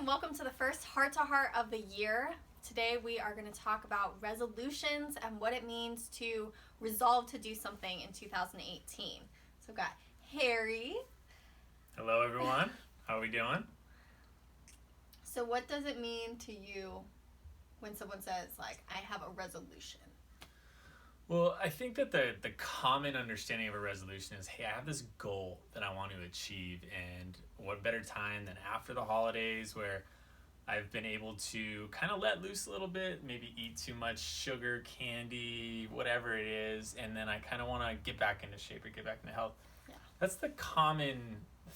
and welcome to the first Heart to Heart of the year. Today we are going to talk about resolutions and what it means to resolve to do something in 2018. So we've got Harry. Hello everyone, how are we doing? So what does it mean to you when someone says, like, I have a resolution? Well, I think that the common understanding of a resolution is, hey, I have this goal that I want to achieve, and what better time than after the holidays where I've been able to kind of let loose a little bit, maybe eat too much sugar, candy, whatever it is, and then I kind of want to get back into shape or get back into health. Yeah. That's the common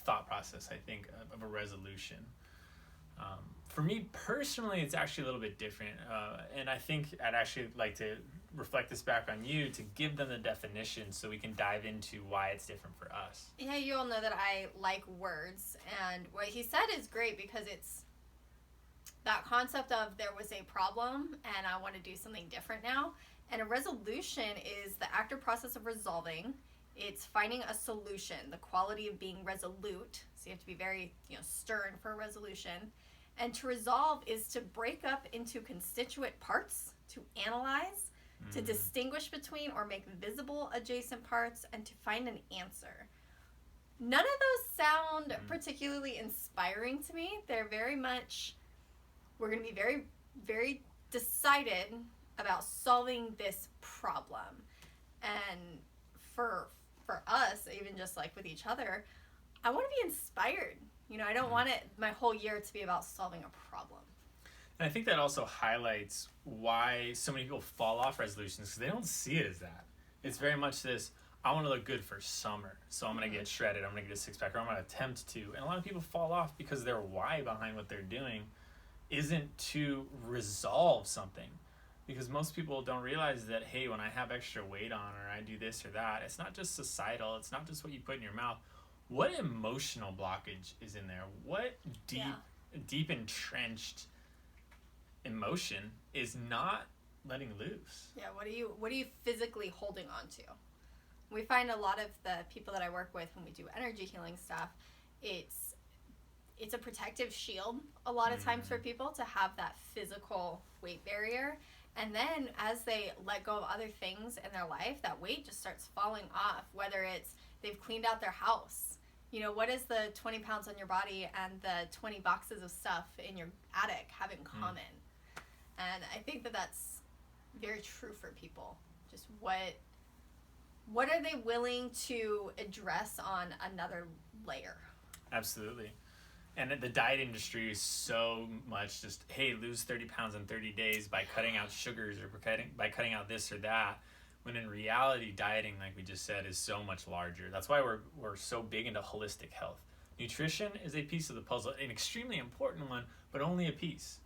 thought process, I think, of a resolution. For me personally, it's actually a little bit different, and I think I'd actually like to reflect this back on you to give them the definition so we can dive into why it's different for us. Yeah, you all know that I like words, and what he said is great because it's that concept of there was a problem and I want to do something different now. And a resolution is the active process of resolving. It's finding a solution, the quality of being resolute. So you have to be very, stern for a resolution. And to resolve is to break up into constituent parts, to analyze, to distinguish between or make visible adjacent parts, and to find an answer. None of those sound particularly inspiring to me. They're very much, we're going to be very, very decided about solving this problem. And for us, even just like with each other, I want to be inspired. I don't want my whole year to be about solving a problem. And I think that also highlights why so many people fall off resolutions, because they don't see it as that. It's very much this, I want to look good for summer, so I'm going to get shredded, I'm going to get a six-pack, or I'm going to attempt to. And a lot of people fall off because their why behind what they're doing isn't to resolve something. Because most people don't realize that, hey, when I have extra weight on or I do this or that, it's not just societal, it's not just what you put in your mouth. What emotional blockage is in there? What deep entrenched emotion is not letting loose? Yeah, what are you physically holding on to? We find a lot of the people that I work with when we do energy healing stuff, it's a protective shield a lot of times for people to have that physical weight barrier. And then as they let go of other things in their life, that weight just starts falling off, whether it's they've cleaned out their house. What does the 20 pounds on your body and the 20 boxes of stuff in your attic have in common? And I think that that's very true for people. Just what are they willing to address on another layer? Absolutely. And the diet industry is so much just, hey, lose 30 pounds in 30 days by cutting out sugars or by cutting out this or that. When in reality, dieting, like we just said, is so much larger. That's why we're so big into holistic health. Nutrition is a piece of the puzzle, an extremely important one, but only a piece.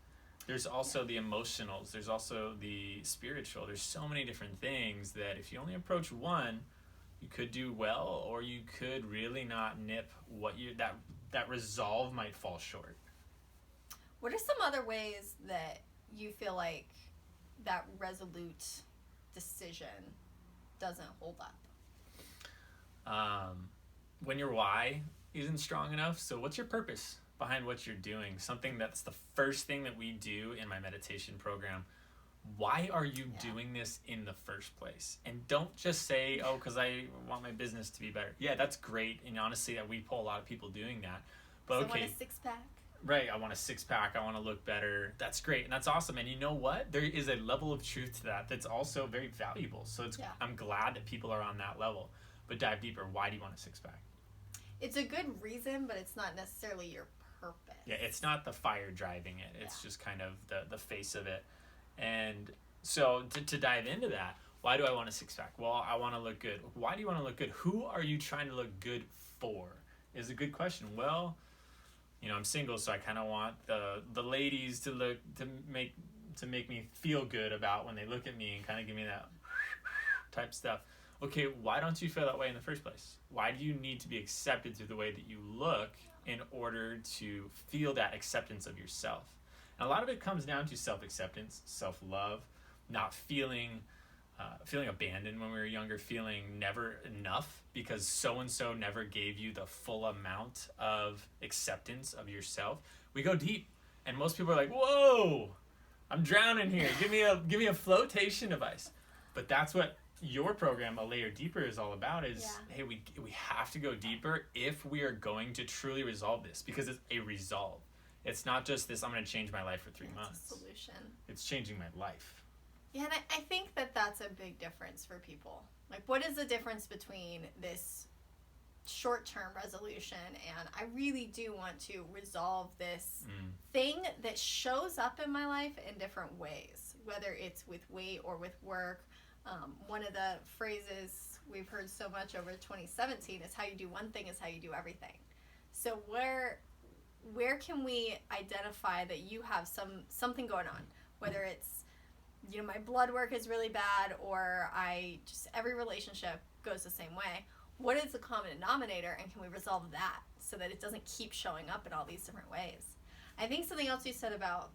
There's also the emotionals. There's also the spiritual. There's so many different things that if you only approach one, you could do well, or you could really not nip what that resolve might fall short. What are some other ways that you feel like that resolute decision doesn't hold up? When your why isn't strong enough. So what's your purpose behind what you're doing? Something that's the first thing that we do in my meditation program. Why are you doing this in the first place? And don't just say, oh, because I want my business to be better. Yeah, that's great. And honestly, we pull a lot of people doing that. But so I want a six-pack. Right, I want a six-pack, I want to look better. That's great, and that's awesome. And you know what? There is a level of truth to that that's also very valuable. So I'm glad that people are on that level. But dive deeper. Why do you want a six-pack? It's a good reason, but it's not necessarily your purpose. Yeah, it's not the fire driving it. It's just kind of the face of it. And so to dive into that, why do I want a six-pack? Well, I want to look good. Why do you want to look good? Who are you trying to look good for? Is a good question. Well, I'm single, so I kind of want the ladies to make me feel good about when they look at me and kind of give me that type stuff. Okay, why don't you feel that way in the first place? Why do you need to be accepted through the way that you look in order to feel that acceptance of yourself? And a lot of it comes down to self-acceptance, self-love, not feeling abandoned when we were younger, feeling never enough because so-and-so never gave you the full amount of acceptance of yourself. We go deep. And most people are like, whoa, I'm drowning here. Give me a flotation device. But that's what your program, A Layer Deeper, is all about. Is hey, we have to go deeper if we are going to truly resolve this, because it's a resolve. It's not just this, I'm going to change my life for 3 months. It's a solution. It's changing my life. Yeah, and I think that that's a big difference for people. Like, what is the difference between this short-term resolution and I really do want to resolve this thing that shows up in my life in different ways, whether it's with weight or with work. One of the phrases we've heard so much over 2017 is how you do one thing is how you do everything. So where can we identify that you have something going on, whether it's, you know, my blood work is really bad, or every relationship goes the same way. What is the common denominator, and can we resolve that so that it doesn't keep showing up in all these different ways? I think something else you said about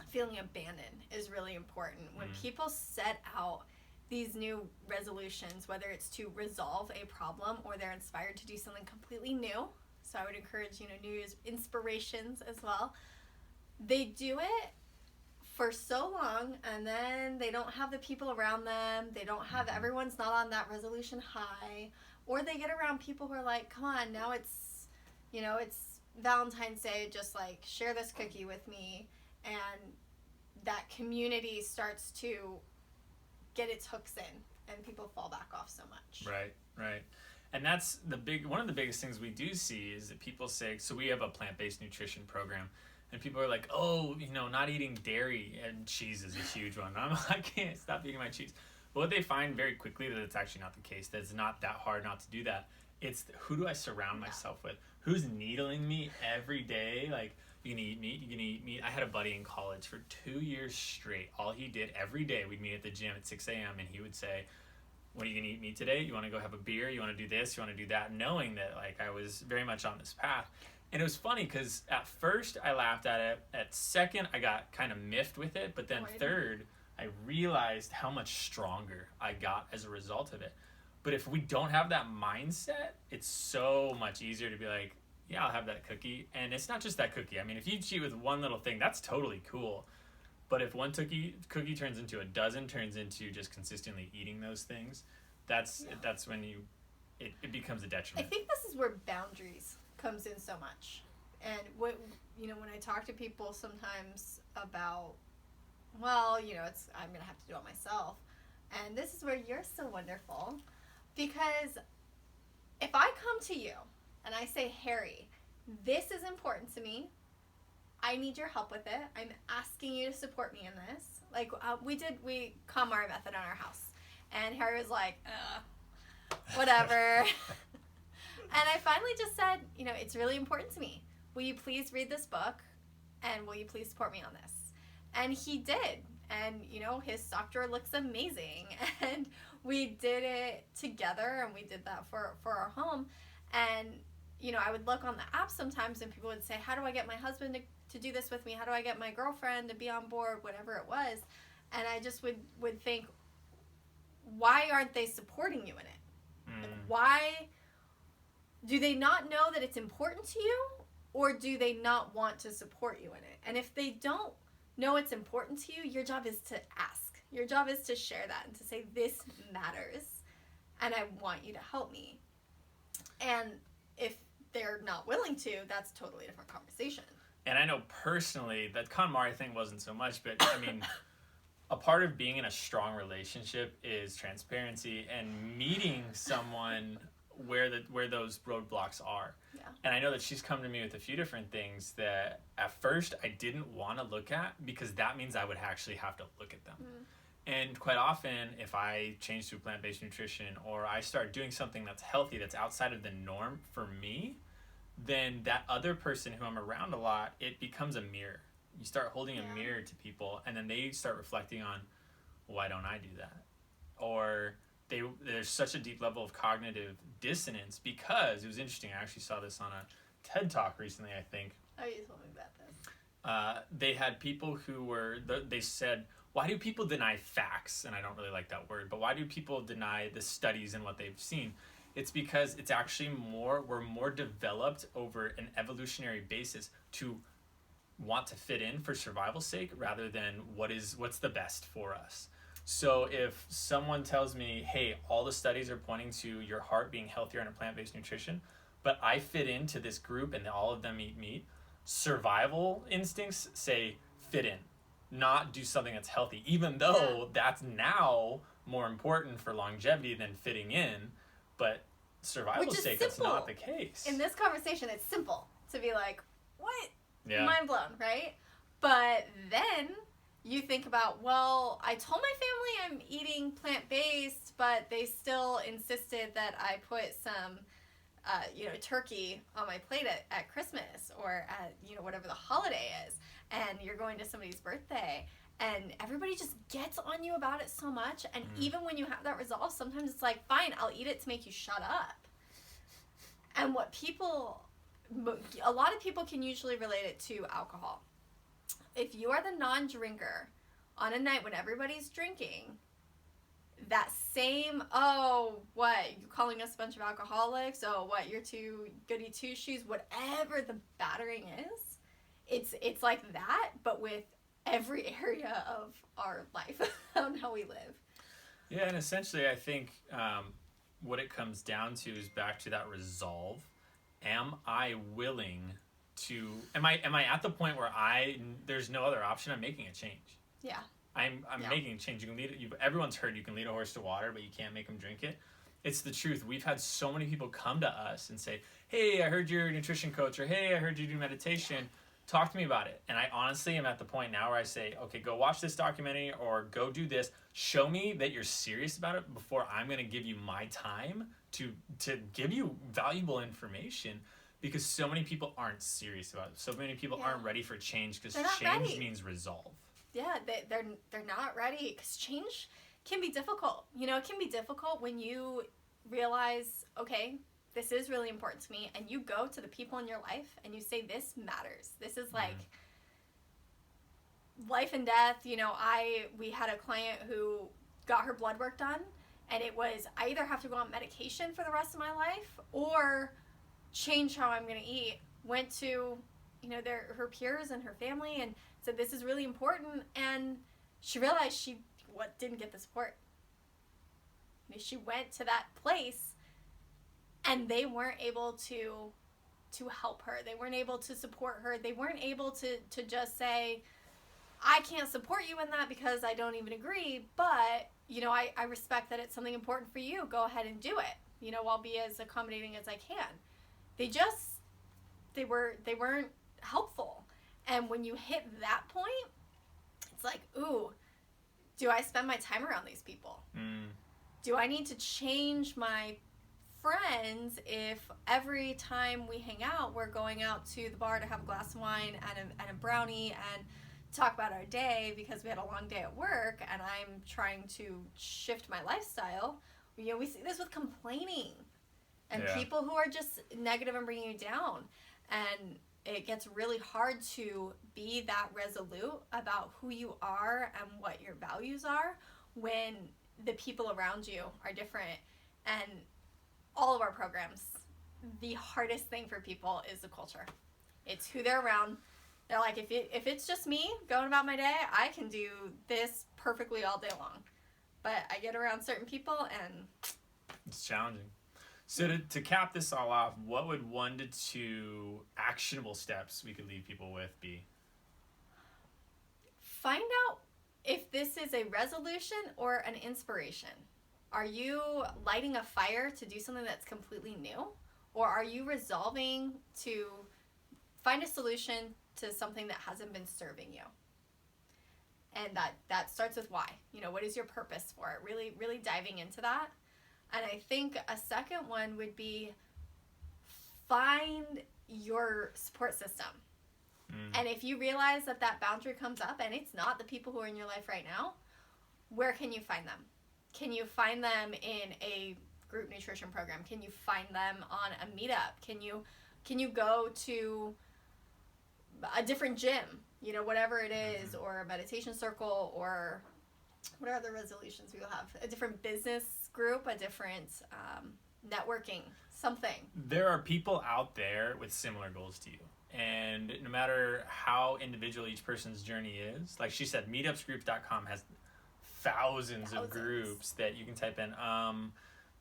feeling abandoned is really important. When people set out these new resolutions, whether it's to resolve a problem or they're inspired to do something completely new, so I would encourage, you know, New Year's inspirations as well, they do it for so long, and then they don't have the people around them, they don't have, everyone's not on that resolution high, or they get around people who are like, come on, now it's, you know, it's Valentine's Day, just like share this cookie with me, and that community starts to get its hooks in, and people fall back off so much. Right. And that's one of the biggest things we do see is that people say, so we have a plant-based nutrition program, and people are like, oh, you know, not eating dairy and cheese is a huge one. I can't stop eating my cheese. But what they find very quickly that it's actually not the case, that it's not that hard not to do that. It's who do I surround myself with? Who's needling me every day? Like, you can eat meat, you can eat meat. I had a buddy in college for 2 years straight. All he did every day, we'd meet at the gym at 6 a.m. and he would say, what are you going to eat meat today? You want to go have a beer? You want to do this? You want to do that? Knowing that, like, I was very much on this path. And it was funny because at first I laughed at it. At second, I got kind of miffed with it. But then third, I realized how much stronger I got as a result of it. But if we don't have that mindset, it's so much easier to be like, yeah, I'll have that cookie. And it's not just that cookie. I mean, if you cheat with one little thing, that's totally cool. But if one cookie turns into a dozen, turns into just consistently eating those things, that's when it becomes a detriment. I think this is where boundaries comes in so much. And what, you know, when I talk to people sometimes about, well, you know, I'm going to have to do it myself. And this is where you're so wonderful, because if I come to you and I say, Harry, this is important to me, I need your help with it, I'm asking you to support me in this. Like, we KonMari method on our house. And Harry was like, whatever. And I finally just said, you know, it's really important to me. Will you please read this book? And will you please support me on this? And he did. And, you know, his stock drawer looks amazing. And we did it together, and we did that for our home. And, you know, I would look on the app sometimes, and people would say, how do I get my husband to do this with me? How do I get my girlfriend to be on board? Whatever it was. And I just would think, why aren't they supporting you in it? Like, why do they not know that it's important to you, or do they not want to support you in it? And if they don't know it's important to you, your job is to ask. Your job is to share that and to say, this matters, and I want you to help me. And if they're not willing to, that's a totally different conversation. And I know personally that KonMari thing wasn't so much, but I mean, a part of being in a strong relationship is transparency and meeting someone where those roadblocks are. Yeah. And I know that she's come to me with a few different things that at first I didn't want to look at, because that means I would actually have to look at them. And quite often, if I change to plant-based nutrition, or I start doing something that's healthy, that's outside of the norm for me, then that other person who I'm around a lot, it becomes a mirror. You start holding a mirror to people, and then they start reflecting on, why don't I do that? Or there's such a deep level of cognitive dissonance, because it was interesting. I actually saw this on a TED Talk recently, I think. Oh, you told me about this. They had people who they said, why do people deny facts? And I don't really like that word, but why do people deny the studies and what they've seen? It's because it's actually we're more developed over an evolutionary basis to want to fit in for survival's sake rather than what's the best for us. So if someone tells me, hey, all the studies are pointing to your heart being healthier on a plant-based nutrition, but I fit into this group and all of them eat meat, survival instincts say fit in, not do something that's healthy, even though that's now more important for longevity than fitting in. But survival's sake, that's not the case. In this conversation, it's simple to be like, what? Yeah. Mind blown, right? But then you think about, well, I told my family I'm eating plant-based, but they still insisted that I put some turkey on my plate at Christmas or at, whatever the holiday is, and you're going to somebody's birthday, and everybody just gets on you about it so much, and even when you have that resolve, sometimes it's like, fine, I'll eat it to make you shut up. And a lot of people can usually relate it to alcohol. If you are the non-drinker on a night when everybody's drinking, that same, oh, what, you calling us a bunch of alcoholics? Oh, what, you're too goody two-shoes? Whatever the battering is, it's like that, but with every area of our life and how we live. Yeah, and essentially I think what it comes down to is back to that resolve. Am I willing to, am I at the point where there's no other option, I'm making a change? Yeah. I'm making a change. Everyone's heard you can lead a horse to water, but you can't make them drink it. It's the truth. We've had so many people come to us and say, hey, I heard you're a nutrition coach, or hey, I heard you do meditation. Talk to me about it. And I honestly am at the point now where I say, okay, go watch this documentary or go do this. Show me that you're serious about it before I'm going to give you my time to give you valuable information, because so many people aren't serious about it. So many people aren't ready for change, because change means resolve. Yeah, they're not ready, because change can be difficult. It can be difficult when you realize, okay, this is really important to me, and you go to the people in your life and you say, this matters. This is like life and death. We had a client who got her blood work done, and it was, I either have to go on medication for the rest of my life or change how I'm going to eat. Went to, her peers and her family and said, this is really important, and she realized she didn't get the support. She went to that place, and they weren't able to help her. They weren't able to support her. They weren't able to just say, I can't support you in that because I don't even agree, but, I respect that it's something important for you. Go ahead and do it. I'll be as accommodating as I can. They weren't helpful. And when you hit that point, it's like, ooh, do I spend my time around these people? Do I need to change my friends if every time we hang out, we're going out to the bar to have a glass of wine and a brownie and talk about our day because we had a long day at work, and I'm trying to shift my lifestyle? We see this with complaining and people who are just negative and bringing you down. And it gets really hard to be that resolute about who you are and what your values are when the people around you are different. And all of our programs, the hardest thing for people is the culture. It's who they're around. They're like, if it's just me going about my day, I can do this perfectly all day long. But I get around certain people and it's challenging. So to cap this all off, what would 1 to 2 actionable steps we could leave people with be? Find out if this is a resolution or an inspiration. Are you lighting a fire to do something that's completely new? Or are you resolving to find a solution to something that hasn't been serving you? And that starts with why. What is your purpose for it? Really, really diving into that. And I think a second one would be find your support system. And if you realize that boundary comes up and it's not the people who are in your life right now, where can you find them? Can you find them in a group nutrition program? Can you find them on a meetup? Can you go to a different gym, whatever it is, or a meditation circle, or what are the resolutions we will have? A different business group, a different networking, something. There are people out there with similar goals to you. And no matter how individual each person's journey is, like she said, meetupsgroup.com has thousands of groups that you can type in.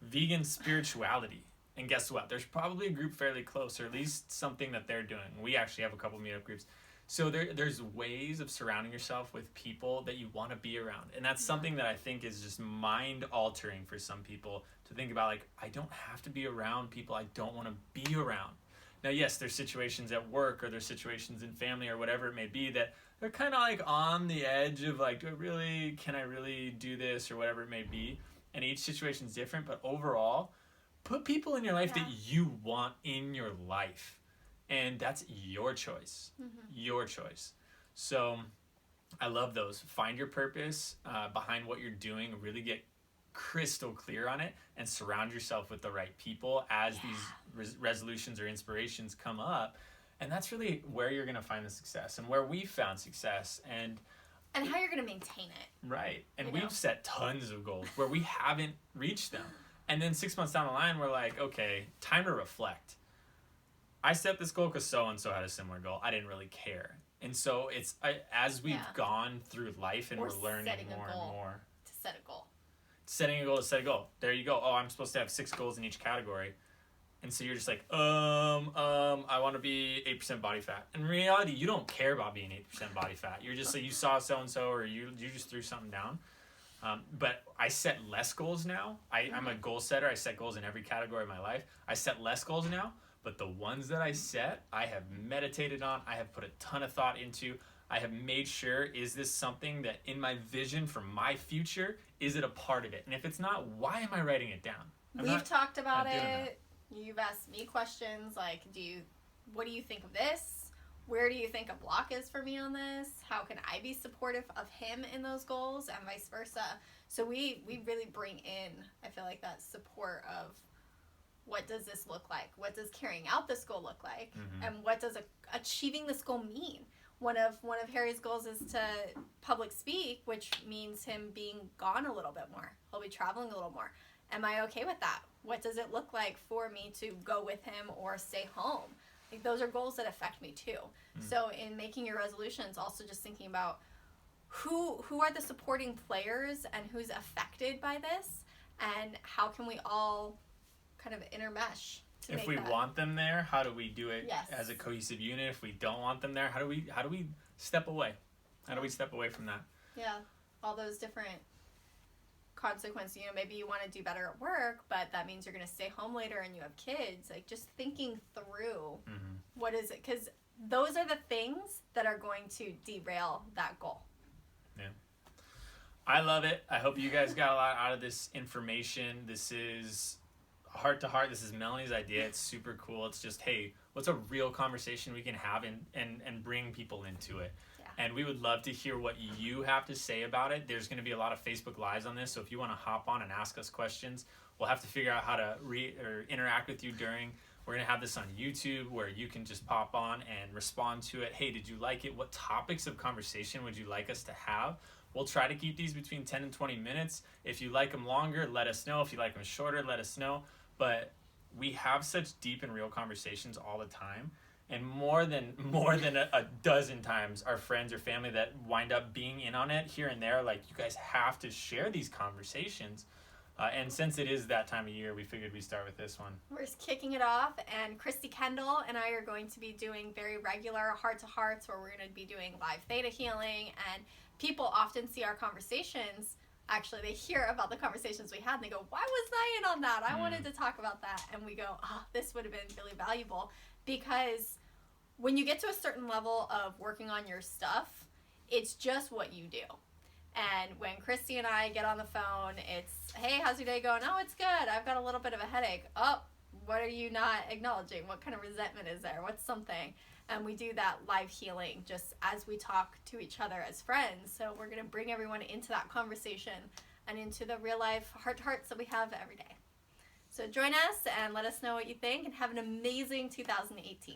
Vegan spirituality. And guess what? There's probably a group fairly close, or at least something that they're doing. We actually have a couple meetup groups. So there's ways of surrounding yourself with people that you want to be around. And that's something that I think is just mind altering for some people to think about, like, I don't have to be around people I don't want to be around. Now, yes, there's situations at work or there's situations in family or whatever it may be that they're kind of like on the edge of like, can I really do this or whatever it may be. And each situation is different, but overall, put people in your life that you want in your life. And that's your choice. Your choice. So I love those. Find your purpose behind what you're doing. Really get crystal clear on it and surround yourself with the right people as these resolutions or inspirations come up. And that's really where you're going to find the success and where we found success and how you're going to maintain it. Right. And we've set tons of goals where we haven't reached them. And then 6 months down the line, we're like, okay, time to reflect. I set this goal because so-and-so had a similar goal. I didn't really care. And so it's as we've gone through life and we're learning more and more. To set a goal. Setting a goal to set a goal. There you go. Oh, I'm supposed to have 6 goals in each category. And so you're just like, I want to be 8% body fat. In reality, you don't care about being 8% body fat. You're just like, you saw so-and-so or you just threw something down. But I set less goals now. I'm a goal setter. I set goals in every category of my life. I set less goals now, but the ones that I set, I have meditated on. I have put a ton of thought into. I have made sure, is this something that in my vision for my future, is it a part of it? And if it's not, why am I writing it down? We've talked about it. You've asked me questions like, what do you think of this? Where do you think a block is for me on this? How can I be supportive of him in those goals and vice versa? So we really bring in, I feel like, that support of what does this look like? What does carrying out this goal look like? And what does achieving this goal mean? One of Harry's goals is to public speak, which means him being gone a little bit more. He'll be traveling a little more. Am I okay with that? What does it look like for me to go with him or stay home? Like, those are goals that affect me too. So in making your resolutions, also just thinking about who are the supporting players and who's affected by this, and how can we all kind of intermesh. If we want them there, how do we do it as a cohesive unit? If we don't want them there, how do we step away? How do we step away from that? Yeah, all those different consequences. Maybe you want to do better at work, but that means you're going to stay home later and you have kids. Like, just thinking through what is it, because those are the things that are going to derail that goal. Yeah. I love it. I hope you guys got a lot out of this information. This is heart to heart. This is Melanie's idea. It's super cool. It's just, hey, what's a real conversation we can have and bring people into it? Yeah. And we would love to hear what you have to say about it. There's going to be a lot of Facebook Lives on this, so if you want to hop on and ask us questions, we'll have to figure out how to interact with you during. We're going to have this on YouTube where you can just pop on and respond to it. Hey, did you like it? What topics of conversation would you like us to have? We'll try to keep these between 10 and 20 minutes. If you like them longer, let us know. If you like them shorter, let us know. But we have such deep and real conversations all the time. And more than a dozen times, our friends or family that wind up being in on it here and there, like, you guys have to share these conversations. And since it is that time of year, we figured we'd start with this one. We're just kicking it off, and Christy Kendall and I are going to be doing very regular heart-to-hearts where we're going to be doing live theta healing, and people often see our conversations. Actually, they hear about the conversations we had, and they go, why wasn't I in on that? I wanted to talk about that. And we go, this would have been really valuable, because when you get to a certain level of working on your stuff, it's just what you do. And when Christy and I get on the phone, it's, hey, how's your day going? Oh, it's good. I've got a little bit of a headache. Oh, what are you not acknowledging? What kind of resentment is there? What's something? And we do that live healing just as we talk to each other as friends. So we're going to bring everyone into that conversation and into the real life heart-to-hearts that we have every day. So join us and let us know what you think, and have an amazing 2018.